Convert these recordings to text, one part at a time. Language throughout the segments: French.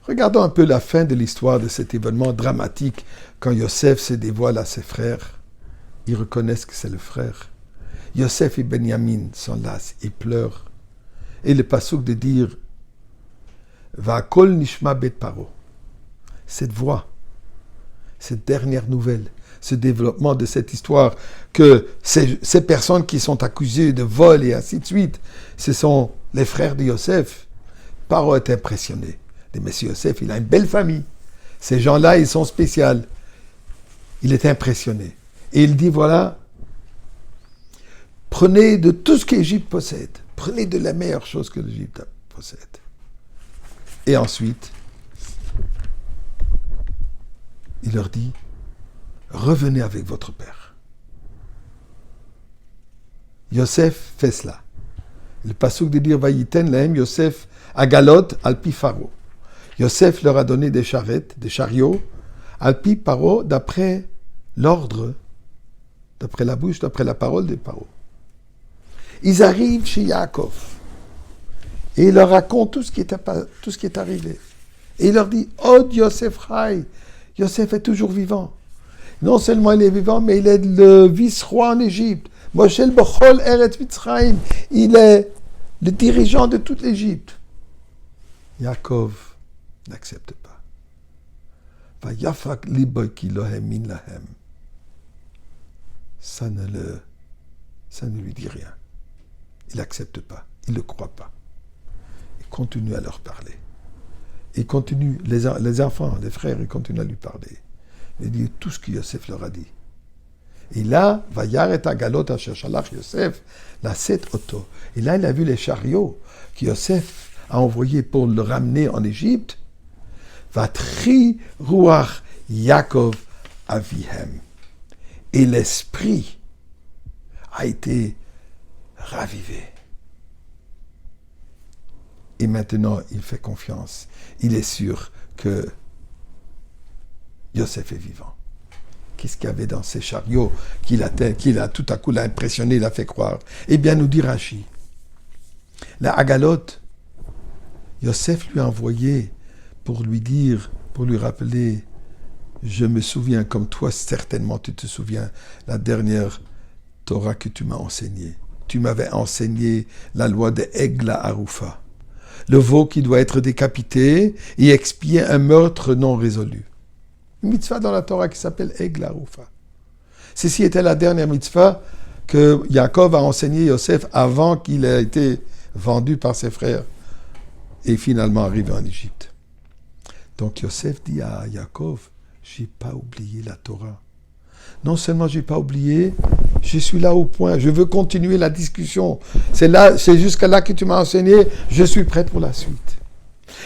Regardons un peu la fin de l'histoire de cet événement dramatique quand Yosef se dévoile à ses frères. Ils reconnaissent que c'est le frère. Yosef et Benjamin sont là, ils pleurent. Et le passouk de dire Va'akol nishma bet paro. Cette voix, cette dernière nouvelle, ce développement de cette histoire, que ces personnes qui sont accusées de vol et ainsi de suite, ce sont les frères de Yosef. Paro est impressionné. Le Messie Yosef, il a une belle famille. Ces gens-là, ils sont spéciaux. Il est impressionné. Et il dit, voilà, prenez de tout ce qu'Égypte possède. Prenez de la meilleure chose que l'Égypte possède. Et ensuite, il leur dit, revenez avec votre père. Yosef fait cela. Le passouk de dire, Vayiten lahem Yosef agalot alpi Pharaon. Yosef leur a donné des charrettes, des chariots, alpi Paro, d'après l'ordre, d'après la bouche, d'après la parole de Paro. Ils arrivent chez Yaakov et il leur raconte tout ce qui est arrivé. Et il leur dit, Od Yosef Chai, Yosef est toujours vivant. Non seulement il est vivant, mais il est le vice-roi en Égypte. Moshel Bechol Eretz Mitzrayim, il est le dirigeant de toute l'Égypte. Yaakov n'accepte pas. Vayafak liboy ki lohem min lahem. Ça ne lui dit rien. Il n'accepte pas. Il ne le croit pas. Il continue à leur parler. Il continue, les enfants, les frères, ils continuent à lui parler. Il dit tout ce que Yosef leur a dit. Et là, Vayar et Agalot asher shalach Yosef, la 7 auto. Et là, il a vu les chariots que Yosef a envoyés pour le ramener en Égypte. Vatri ruach Yaakov avihem. Et l'esprit a été ravivé. Et maintenant, il fait confiance. Il est sûr que Yosef est vivant. Qu'est-ce qu'il y avait dans ces chariots qu'il a tout à coup l'a impressionné, il a fait croire? Eh bien, nous dit Rashi, la Agalot, Yosef lui a envoyé pour lui dire, pour lui rappeler, je me souviens, comme toi certainement tu te souviens, la dernière Torah que tu m'as enseignée. Tu m'avais enseigné la loi de Egla Arufa, le veau qui doit être décapité et expier un meurtre non résolu. Une mitzvah dans la Torah qui s'appelle Egla Arufa. Ceci était la dernière mitzvah que Yaakov a enseigné Yosef avant qu'il ait été vendu par ses frères et finalement arrivé en Égypte. Donc Yosef dit à Yaakov, j'ai pas oublié la Torah. Non seulement j'ai pas oublié, je suis là au point, je veux continuer la discussion. C'est jusqu'à là que tu m'as enseigné, je suis prêt pour la suite.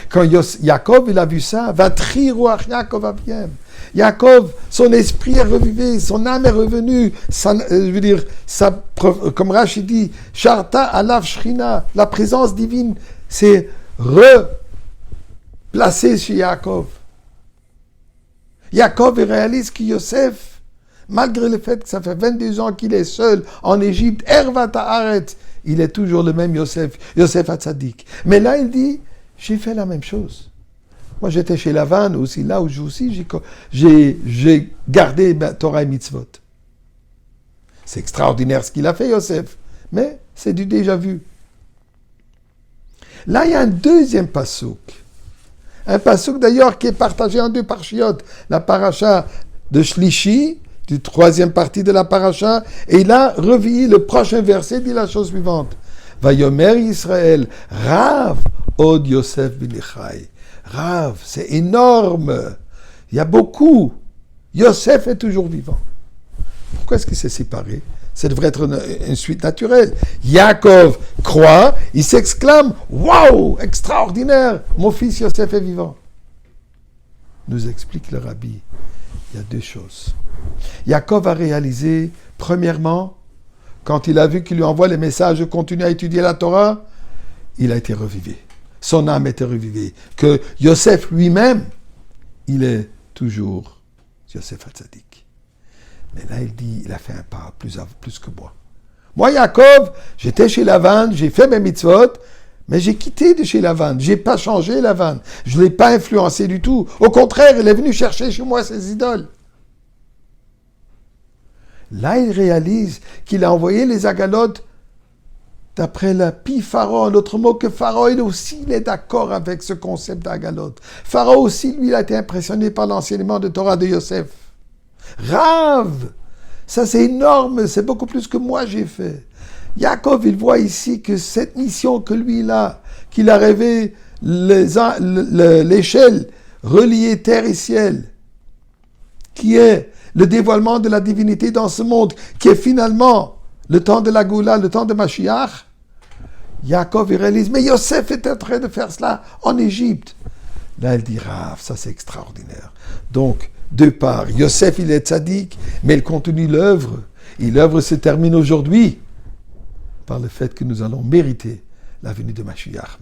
Quand Yaakov il a vu ça, Vatri ruach Yaakov aviem. Yaakov, son esprit est revivé, son âme est revenue. Comme Rashi dit, Sharta alav shrina, la présence divine s'est replacée chez Yaakov. Yaakov réalise que Yosef, malgré le fait que ça fait 22 ans qu'il est seul en Égypte, Ervat haaret, il est toujours le même Yosef, Yosef Hatzadik. Mais là, il dit, j'ai fait la même chose. Moi, j'étais chez Lavan aussi, là où j'ai gardé Torah et Mitzvot. C'est extraordinaire ce qu'il a fait, Yosef, mais c'est du déjà vu. Là, il y a un deuxième passouk. Un passouk d'ailleurs qui est partagé en deux parchiotes. La paracha de Shlishi, du troisième partie de la paracha, et là, revis le prochain verset, dit la chose suivante. Vayomer Yisraël, Rav od Yosef bilichai. Rav, c'est énorme. Il y a beaucoup. Yosef est toujours vivant. Pourquoi est-ce qu'il s'est séparé? Ça devrait être une suite naturelle. Yaakov croit, il s'exclame, waouh, extraordinaire, mon fils Yosef est vivant. Nous explique le rabbi, il y a deux choses. Yaakov a réalisé, premièrement, quand il a vu qu'il lui envoie les messages de continuer à étudier la Torah, il a été revivé. Son âme était revivée. Que Yosef lui-même, il est toujours Yosef Hatzadik. Mais là, il dit, il a fait un pas plus que moi. Moi, Yaakov, j'étais chez Lavan, j'ai fait mes mitzvot, Mais j'ai quitté de chez Lavan. Je n'ai pas changé Lavan. Je ne l'ai pas influencé du tout. Au contraire, il est venu chercher chez moi ses idoles. Là, il réalise qu'il a envoyé les agalotes d'après la Pharaon. En autre mot que Pharaon aussi, il est d'accord avec ce concept d'agalote. Pharaon aussi, lui, il a été impressionné par l'enseignement de Torah de Yosef. Rav! Ça, c'est énorme. C'est beaucoup plus que moi j'ai fait. Yaakov, il voit ici que cette mission que lui, il a, qu'il a rêvé l'échelle reliée terre et ciel, qui est le dévoilement de la divinité dans ce monde, qui est finalement le temps de la Goula, le temps de Mashiach. Yaakov, il réalise, mais Yosef est en train de faire cela en Égypte. Là, il dit, Rav, ça c'est extraordinaire. Donc, de part, Yosef, il est tzaddik, mais il continue l'œuvre. Et l'œuvre se termine aujourd'hui par le fait que nous allons mériter la venue de Mashiach.